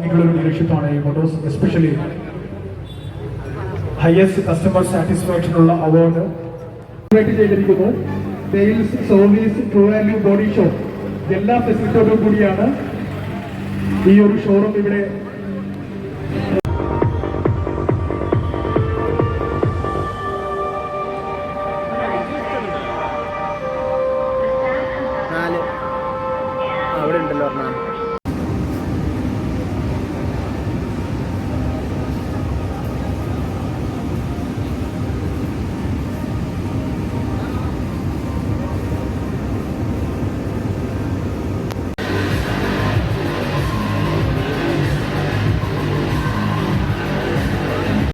എനിക്കുള്ള ഒരു ലക്ഷ്യമാണ് ഈ Motors, especially highest customer satisfaction ഉള്ള അവാർഡ് ചെയ്തിരിക്കുന്നു. Sales, service, true value, body show എല്ലാ ഫെസിലിറ്റിയോടും കൂടിയാണ് ഈ ഒരു ഷോറൂം ഇവിടെ. അവിടെ ഉണ്ടല്ലോ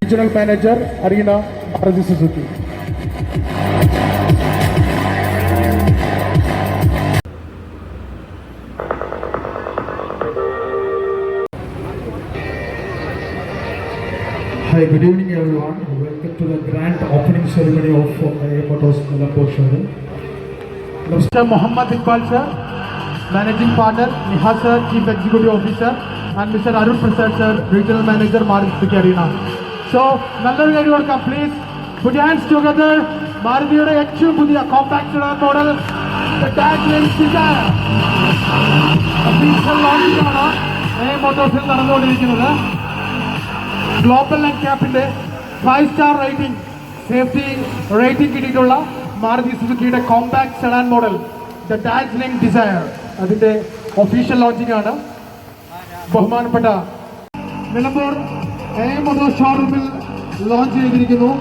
Regional Manager, Arena, Maruti Suzuki. Hi, good evening everyone. Welcome to the grand opening ceremony of AA Motors Colombo showroom. Mr. Muhammad Iqbal sir, Managing Partner, Niha sir, Chief Executive Officer, and Mr. Arun Prasad sir, Regional Manager, Maruti Suzuki Arena. So, nalladu kayyu kodukam please. Put your hands together. Marutiyude ഏറ്റവും പുതിയ compact model the Dazzling Desire. Official launch ആണ് AA Motors ൽ നടന്നുകൊണ്ടിരിക്കുന്നത്. Global and ക്യാപ്പിന്റെ 5-star rating, safety rating കിട്ടിയിട്ടുള്ള മാരുതി സുസുക്കിയുടെ compact sedan model the dazzling Dzire, അതിന്റെ official launching ആണ്. ബഹുമാനപ്പെട്ട നിലമ്പൂർ AA മോട്ടോഴ്സ് ഷോറൂമിൽ ലോഞ്ച് ചെയ്തിരിക്കുന്നു.